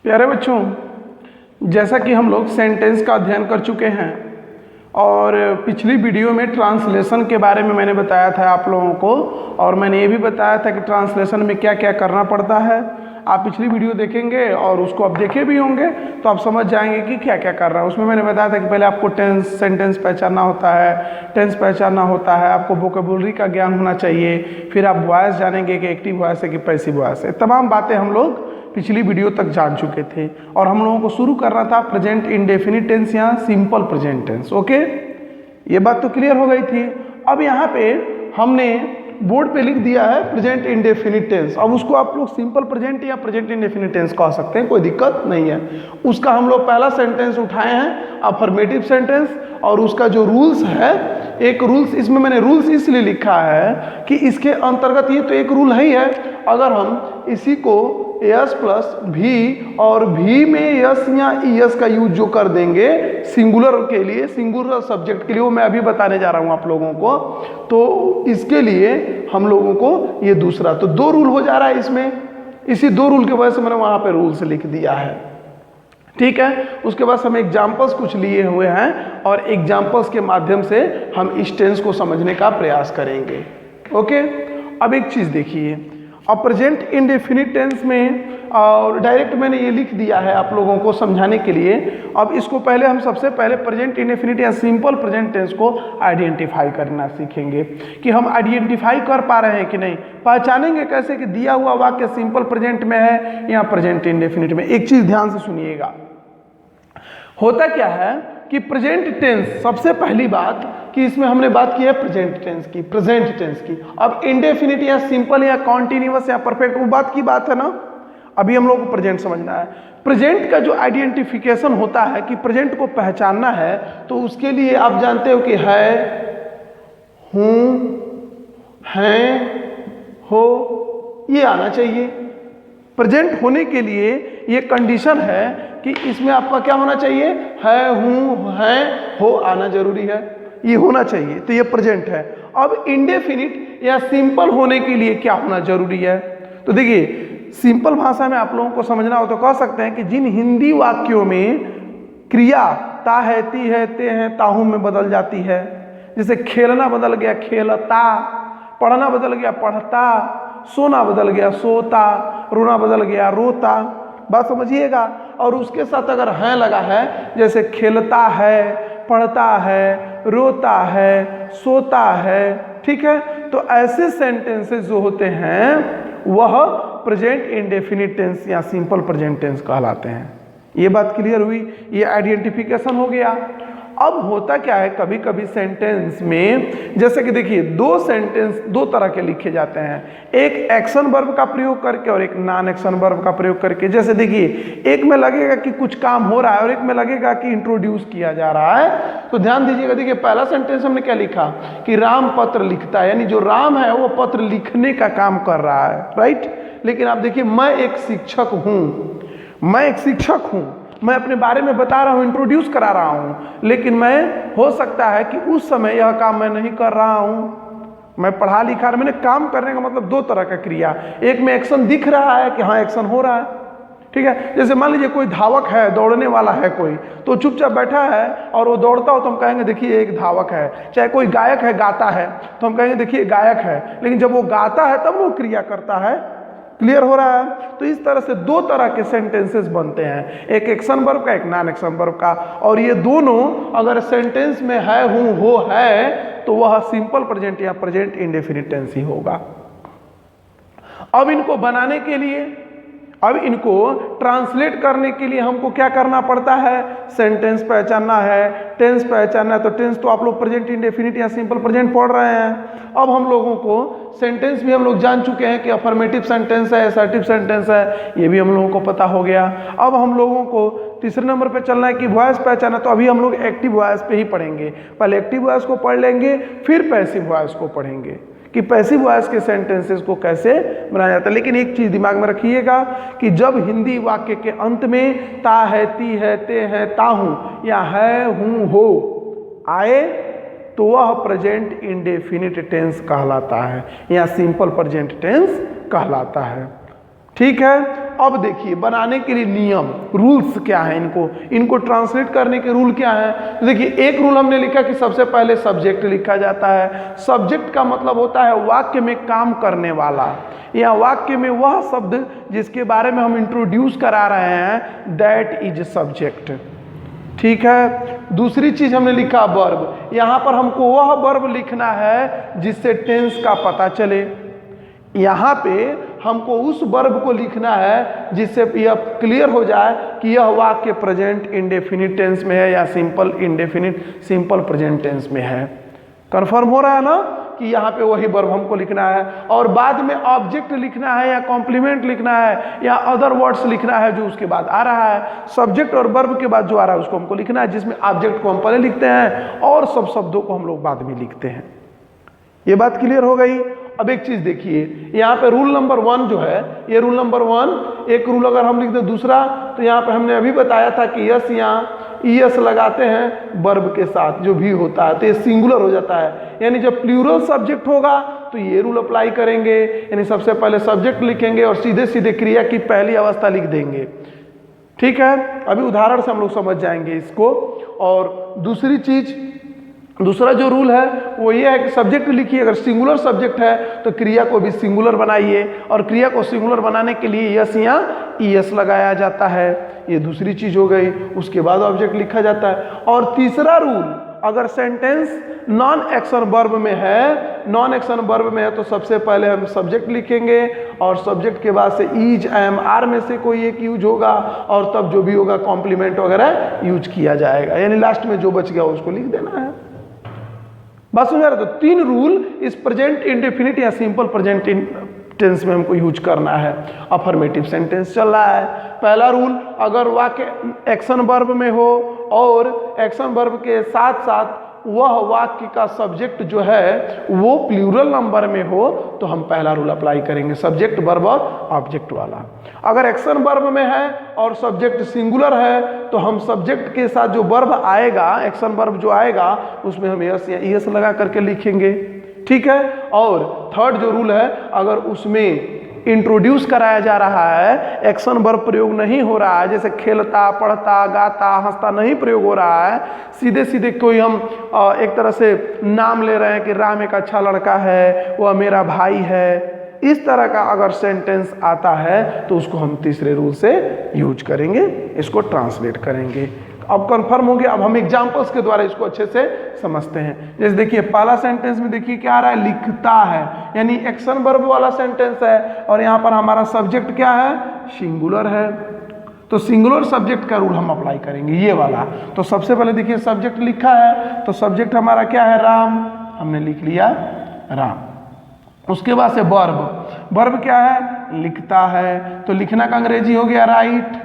प्यारे बच्चों, जैसा कि हम लोग सेंटेंस का अध्ययन कर चुके हैं और पिछली वीडियो में ट्रांसलेशन के बारे में मैंने बताया था आप लोगों को, और मैंने ये भी बताया था कि ट्रांसलेशन में क्या क्या करना पड़ता है। आप पिछली वीडियो देखेंगे और उसको आप देखे भी होंगे तो आप समझ जाएंगे कि क्या क्या कर रहा है। उसमें मैंने बताया था कि पहले आपको टेंस सेंटेंस पहचानना होता है, टेंस पहचानना होता है, आपको वोकैबुलरी का ज्ञान होना चाहिए, फिर आप वॉइस जानेंगे कि एक्टिव वॉइस है कि पैसिव वॉइस है। तमाम बातें हम लोग पिछली वीडियो तक जान चुके थे और हम लोगों को शुरू करना था प्रेजेंट इंडेफिनिट टेंस या सिंपल प्रेजेंट टेंस। ओके, ये बात तो क्लियर हो गई थी। अब यहाँ पे हमने बोर्ड पे लिख दिया है प्रेजेंट इंडेफिनिट टेंस। अब उसको आप लोग सिंपल प्रेजेंट या प्रेजेंट इंडेफिनिट टेंस कह सकते हैं, कोई दिक्कत नहीं है। उसका हम लोग पहला सेंटेंस उठाए हैं अफर्मेटिव सेंटेंस, और उसका जो रूल्स है, एक रूल्स इसमें मैंने रूल्स इसलिए लिखा है कि इसके अंतर्गत ये तो एक रूल है ही है, अगर हम इसी को यस प्लस भी और भी में यस या ईएस का यूज जो कर देंगे सिंगुलर के लिए, सिंगुलर सब्जेक्ट के लिए, वो मैं अभी बताने जा रहा हूँ आप लोगों को। तो इसके लिए हम लोगों को ये दूसरा तो दो रूल हो जा रहा है इसमें, इसी दो रूल की वजह से मैंने वहाँ पे रूल्स लिख दिया है। ठीक है, उसके बाद हम एग्जाम्पल्स कुछ लिए हुए हैं और एग्जाम्पल्स के माध्यम से हम इस टेंस को समझने का प्रयास करेंगे। ओके, अब एक चीज़ देखिए, अब प्रेजेंट इंडेफिनिट टेंस में और डायरेक्ट मैंने ये लिख दिया है आप लोगों को समझाने के लिए। अब इसको पहले हम सबसे पहले प्रेजेंट इंडेफिनिट या सिंपल प्रेजेंट टेंस को आइडेंटिफाई करना सीखेंगे कि हम आइडेंटिफाई कर पा रहे हैं कि नहीं, पहचानेंगे कैसे कि दिया हुआ वाक्य सिंपल प्रेजेंट में है या प्रेजेंट इंडेफिनिट में। एक चीज़ ध्यान से सुनिएगा, होता क्या है कि प्रेजेंट टेंस, सबसे पहली बात कि इसमें हमने बात की है प्रेजेंट टेंस की, प्रेजेंट टेंस की। अब इंडेफिनिट या सिंपल या कॉन्टिन्यूअस या परफेक्ट, वो बात की बात है ना, अभी हम लोग को प्रेजेंट समझना है। प्रेजेंट का जो आइडेंटिफिकेशन होता है कि प्रेजेंट को पहचानना है, तो उसके लिए आप जानते हो कि है, हूं, हैं, हो, ये आना चाहिए। प्रेजेंट होने के लिए ये कंडीशन है कि इसमें आपका क्या होना चाहिए, है, हूं, हैं, हो आना जरूरी है, ये होना चाहिए, तो ये प्रेजेंट है। अब इंडेफिनिट या सिंपल होने के लिए क्या होना जरूरी है, तो देखिए सिंपल भाषा में आप लोगों को समझना हो तो कह सकते हैं कि जिन हिंदी वाक्यों में क्रिया ता है, ती है, ते हैं, ताहू में बदल जाती है, जैसे खेलना बदल गया खेलता, पढ़ना बदल गया पढ़ता, सोना बदल गया सोता, रोना बदल गया रोता, बात समझिएगा। और उसके साथ अगर हैं लगा है, जैसे खेलता है, पढ़ता है, रोता है, सोता है, ठीक है, तो ऐसे सेंटेंसेस जो होते हैं वह प्रेजेंट इंडेफिनिट टेंस या सिंपल प्रेजेंट टेंस कहलाते हैं। ये बात क्लियर हुई, ये आइडेंटिफिकेशन हो गया। अब होता क्या है, कभी कभी सेंटेंस में, जैसे कि देखिए दो सेंटेंस दो तरह के लिखे जाते हैं, एक एक्शन वर्ब का प्रयोग करके और एक नॉन एक्शन वर्ब का प्रयोग करके। जैसे देखिए एक में लगेगा कि कुछ काम हो रहा है और एक में लगेगा कि इंट्रोड्यूस किया जा रहा है। तो ध्यान दीजिएगा, देखिए पहला सेंटेंस हमने क्या लिखा कि राम पत्र लिखता है, यानी जो राम है वो पत्र लिखने का काम कर रहा है, राइट। लेकिन आप देखिए मैं एक शिक्षक हूँ, मैं एक शिक्षक हूँ, मैं अपने बारे में बता रहा हूँ, इंट्रोड्यूस करा रहा हूँ, लेकिन मैं हो सकता है कि उस समय यह काम मैं नहीं कर रहा हूँ, मैं पढ़ा लिखा, मैंने काम करने का मतलब दो तरह का क्रिया, एक में एक्शन दिख रहा है कि हाँ एक्शन हो रहा है, ठीक है। जैसे मान लीजिए कोई धावक है, दौड़ने वाला है कोई, तो चुपचाप बैठा है और वो दौड़ता हो तो हम कहेंगे देखिए एक धावक है। चाहे कोई गायक है गाता है तो हम कहेंगे देखिए गायक है, लेकिन जब वो गाता है तब वो क्रिया करता है। क्लियर हो रहा है। तो इस तरह से दो तरह के सेंटेंसेस बनते हैं, एक एक्शन वर्ब का, एक नॉन एक्शन वर्ब का, और ये दोनों अगर सेंटेंस में है, हूं, हो, है, तो वह सिंपल प्रेजेंट या प्रेजेंट इंडेफिनिट टेंस ही होगा। अब इनको बनाने के लिए, अब इनको ट्रांसलेट करने के लिए हमको क्या करना पड़ता है, सेंटेंस पहचानना है, टेंस पहचानना है। तो टेंस तो आप लोग प्रेजेंट इंडेफिनिट या सिंपल प्रेजेंट पढ़ रहे हैं। अब हम लोगों को सेंटेंस भी हम लोग जान चुके हैं कि अफर्मेटिव सेंटेंस है, असर्टिव सेंटेंस है, ये भी हम लोगों को पता हो गया। अब हम लोगों को तीसरे नंबर पे चलना है कि वॉइस पहचाना, तो अभी हम लोग एक्टिव वॉइस पे ही पढ़ेंगे। पहले एक्टिव वॉइस को पढ़ लेंगे, फिर पैसिव वॉइस को पढ़ेंगे कि पैसिव वॉइस के सेंटेंसेस को कैसे बनाया जाता है। लेकिन एक चीज दिमाग में रखिएगा कि जब हिंदी वाक्य के अंत में ता है, ती है, ते है, ताहू या है, हूं, हो आए तो वह प्रेजेंट इंडेफिनिट टेंस कहलाता है या सिंपल प्रेजेंट टेंस कहलाता है। ठीक है। अब देखिए बनाने के लिए नियम रूल्स क्या है, इनको ट्रांसलेट करने के रूल क्या है। तो देखिए एक रूल हमने लिखा कि सबसे पहले सब्जेक्ट लिखा जाता है। सब्जेक्ट का मतलब होता है वाक्य में काम करने वाला या वाक्य में वह शब्द जिसके बारे में हम इंट्रोड्यूस करा रहे हैं, दैट इज सब्जेक्ट। ठीक है। दूसरी चीज हमने लिखा वर्ब। यहाँ पर हमको वह वर्ब लिखना है जिससे टेंस का पता चले। यहाँ पे हमको उस वर्ब को लिखना है जिससे यह क्लियर हो जाए कि यह वाक्य प्रेजेंट इंडेफिनिट टेंस में है या simple indefinite simple present tense में है। कंफर्म हो रहा है ना कि यहाँ पे वही वर्ब हमको लिखना है। और बाद में ऑब्जेक्ट लिखना है या कॉम्प्लीमेंट लिखना है या अदर वर्ड्स लिखना है जो उसके बाद आ रहा है। सब्जेक्ट और वर्ब के बाद जो आ रहा है उसको हमको लिखना है, जिसमें ऑब्जेक्ट को हम पहले लिखते हैं और सब शब्दों को हम लोग बाद में लिखते हैं। ये बात क्लियर हो गई। अब एक चीज देखिए, यहाँ पे रूल नंबर 1 जो है, ये रूल नंबर 1, एक रूल अगर हम लिख दे दूसरा, तो यहाँ पे हमने अभी बताया था कि यस यहाँ ईएस लगाते हैं वर्ब के साथ जो भी होता है तो ये सिंगुलर हो जाता है। यानी जब प्लूरल सब्जेक्ट होगा तो ये रूल अप्लाई करेंगे, यानी सबसे पहले सब्जेक्ट लिखेंगे और सीधे सीधे क्रिया की पहली अवस्था लिख देंगे। ठीक है, अभी उदाहरण से हम लोग समझ जाएंगे इसको। और दूसरी चीज, दूसरा जो रूल है वो ये है कि सब्जेक्ट लिखिए, अगर सिंगुलर सब्जेक्ट है तो क्रिया को भी सिंगुलर बनाइए और क्रिया को सिंगुलर बनाने के लिए यस या ईएस लगाया जाता है। ये दूसरी चीज हो गई। उसके बाद ऑब्जेक्ट लिखा जाता है। और तीसरा रूल, अगर सेंटेंस नॉन एक्शन वर्ब में है, नॉन एक्शन वर्ब में है तो सबसे पहले हम सब्जेक्ट लिखेंगे और सब्जेक्ट के बाद से इज, एम, आर में से कोई एक यूज होगा और तब जो भी होगा कॉम्प्लीमेंट वगैरह यूज किया जाएगा। यानी लास्ट में जो बच गया उसको लिख देना है। बस समझ रहे? तो 3 रूल इस प्रेजेंट इंडेफिनिट या सिंपल प्रेजेंट टेंस में हमको यूज करना है। अफर्मेटिव सेंटेंस चल रहा है। पहला रूल, अगर वाक्य एक्शन वर्ब में हो और एक्शन वर्ब के साथ साथ वह वाक्य का सब्जेक्ट जो है वो प्लूरल नंबर में हो तो हम पहला रूल अप्लाई करेंगे, सब्जेक्ट वर्ब और ऑब्जेक्ट वाला। अगर एक्शन वर्ब में है और सब्जेक्ट सिंगुलर है तो हम सब्जेक्ट के साथ जो वर्ब आएगा, एक्शन वर्ब जो आएगा उसमें हम यस या ईएस लगा करके लिखेंगे। ठीक है। और थर्ड जो रूल है, अगर उसमें इंट्रोड्यूस कराया जा रहा है, एक्शन वर्ब प्रयोग नहीं हो रहा है, जैसे खेलता, पढ़ता, गाता, हंसता नहीं प्रयोग हो रहा है, सीधे सीधे कोई हम एक तरह से नाम ले रहे हैं कि राम एक अच्छा लड़का है, वह मेरा भाई है, इस तरह का अगर सेंटेंस आता है तो उसको हम तीसरे रूल से यूज करेंगे, इसको ट्रांसलेट करेंगे। अब कंफर्म हो गया। अब हम एग्जांपल्स के द्वारा इसको अच्छे से समझते हैं। जैसे देखिए पहला सेंटेंस में देखिए क्या आ रहा है, लिखता है, यानी एक्शन वर्ब वाला सेंटेंस है और यहाँ पर हमारा सब्जेक्ट क्या है, सिंगुलर है। तो सिंगुलर सब्जेक्ट का रूल हम अप्लाई करेंगे, ये वाला। तो सबसे पहले देखिए सब्जेक्ट लिखा है तो सब्जेक्ट हमारा क्या है, राम, हमने लिख लिया राम। उसके बाद से वर्ब, वर्ब क्या है, लिखता है, तो लिखना का अंग्रेजी हो गया राइट।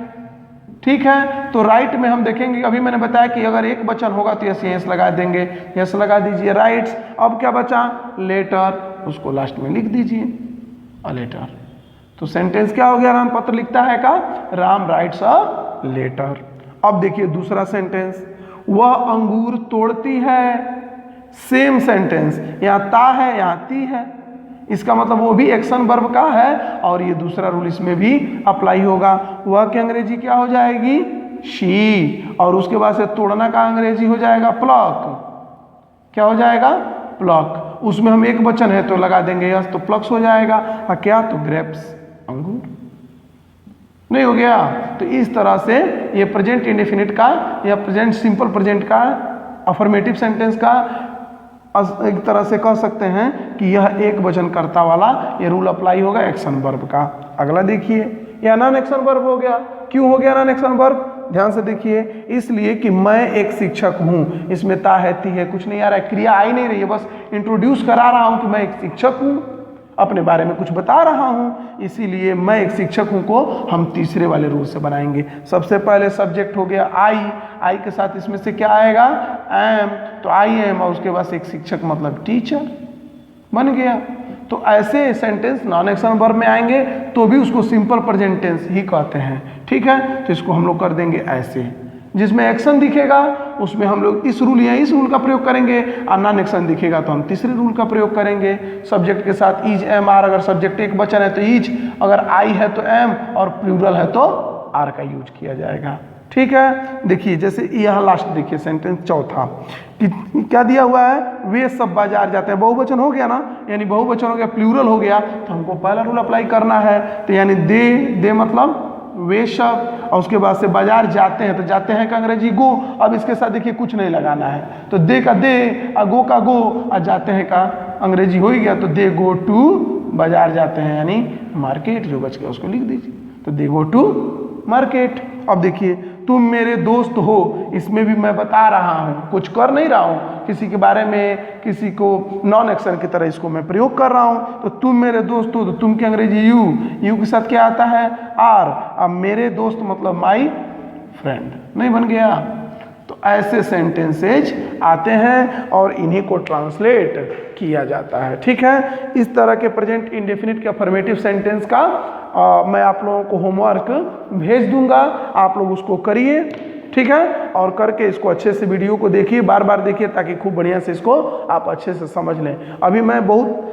ठीक है। तो राइट में हम देखेंगे, अभी मैंने बताया कि अगर एक वचन होगा तो यस लगा देंगे, यस लगा दीजिए, राइट्स। अब क्या बचा, लेटर, उसको लास्ट में लिख दीजिए अ लेटर। तो सेंटेंस क्या हो गया, राम पत्र लिखता है का, राम राइट्स अ लेटर। अब देखिए दूसरा सेंटेंस, वह अंगूर तोड़ती है, सेम सेंटेंस, यहाँ ता है यहाँ ती है, इसका मतलब वो भी एक्शन वर्ब का है और ये दूसरा रूल इसमें भी अप्लाई होगा। वह की अंग्रेजी क्या हो जाएगी, शी, और उसके बाद से तोड़ना का अंग्रेजी हो जाएगा प्लक। क्या हो जाएगा, प्लक। उसमें हम एक वचन है तो लगा देंगे यस, तो प्लक्स हो जाएगा। और क्या, तो ग्रेप्स, अंगूर। नहीं हो गया? तो इस तरह से ये प्रेजेंट इंडेफिनिट का या प्रेजेंट सिंपल प्रेजेंट का अफर्मेटिव सेंटेंस का एक तरह से कह सकते हैं कि यह एक वचन कर्ता वाला ये रूल अप्लाई होगा एक्शन वर्ब का। अगला देखिए, यह नॉन एक्शन वर्ब हो गया। क्यों हो गया नॉन एक्शन वर्ब, ध्यान से देखिए, इसलिए कि मैं एक शिक्षक हूं, इसमें ता है ती है कुछ नहीं आ रहा है, क्रिया आ ही नहीं रही है, बस इंट्रोड्यूस करा रहा हूं कि मैं एक शिक्षक हूं, अपने बारे में कुछ बता रहा हूं, इसीलिए मैं एक शिक्षक हूं को हम तीसरे वाले रूल से बनाएंगे। सबसे पहले सब्जेक्ट हो गया आई के साथ इसमें से क्या आएगा, एम, तो आई एम, और उसके बाद से एक शिक्षक मतलब टीचर बन गया। तो ऐसे सेंटेंस नॉन एक्शन वर्ब में आएंगे तो भी उसको सिंपल प्रेजेंट टेंस ही कहते हैं। ठीक है। तो इसको हम लोग कर देंगे ऐसे, जिसमें एक्शन दिखेगा उसमें हम लोग इस रूल या इस रूल का प्रयोग करेंगे, और नॉन एक्शन दिखेगा तो हम तीसरे रूल का प्रयोग करेंगे। सब्जेक्ट के साथ इज एम आर, अगर सब्जेक्ट एक वचन है तो इज, अगर आई है तो एम, और प्लूरल है तो आर का यूज किया जाएगा। ठीक है, देखिए जैसे यहाँ लास्ट देखिए सेंटेंस चौथा कि क्या दिया हुआ है, वे सब बाजार जाते हैं। बहुवचन हो गया ना, यानी बहुवचन हो गया, प्लूरल हो गया, तो हमको पहला रूल अप्लाई करना है। तो यानी दे मतलब वे सब, और उसके बाद से बाजार जाते हैं, तो जाते हैं का अंग्रेजी गो। अब इसके साथ देखिए कुछ नहीं लगाना है, तो दे का दे, गो का गो, और जाते हैं का अंग्रेजी हो ही गया, तो दे गो टू, बाजार जाते हैं यानी मार्केट, जो बच गया उसको लिख दीजिए, तो दे गो टू मार्केट। अब देखिए तुम मेरे दोस्त हो, इसमें भी मैं बता रहा हूँ, कुछ कर नहीं रहा हूँ, किसी के बारे में, किसी को नॉन एक्शन की तरह इसको मैं प्रयोग कर रहा हूँ। तो तुम मेरे दोस्त हो, तो तुम की अंग्रेजी यू के साथ क्या आता है, आर। अब मेरे दोस्त मतलब माई फ्रेंड, नहीं बन गया। तो ऐसे सेंटेंसेज आते हैं और इन्हीं को ट्रांसलेट किया जाता है। ठीक है, इस तरह के प्रेजेंट इंडेफिनिट के अफर्मेटिव सेंटेंस का मैं आप लोगों को होमवर्क भेज दूंगा, आप लोग उसको करिए। ठीक है, और करके इसको अच्छे से वीडियो को देखिए, बार बार देखिए, ताकि खूब बढ़िया से इसको आप अच्छे से समझ लें। अभी मैं बहुत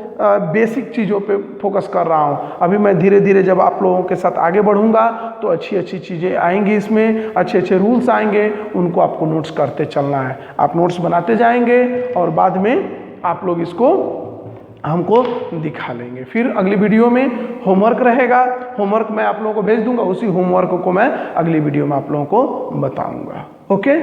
बेसिक चीज़ों पे फोकस कर रहा हूँ, अभी मैं धीरे धीरे जब आप लोगों के साथ आगे बढ़ूंगा तो अच्छी अच्छी चीज़ें आएंगी, इसमें अच्छे अच्छे रूल्स आएंगे, उनको आपको नोट्स करते चलना है। आप नोट्स बनाते जाएंगे और बाद में आप लोग इसको हमको दिखा लेंगे। फिर अगली वीडियो में होमवर्क रहेगा, होमवर्क मैं आप लोगों को भेज दूंगा, उसी होमवर्क को मैं अगली वीडियो में आप लोगों को बताऊंगा। ओके।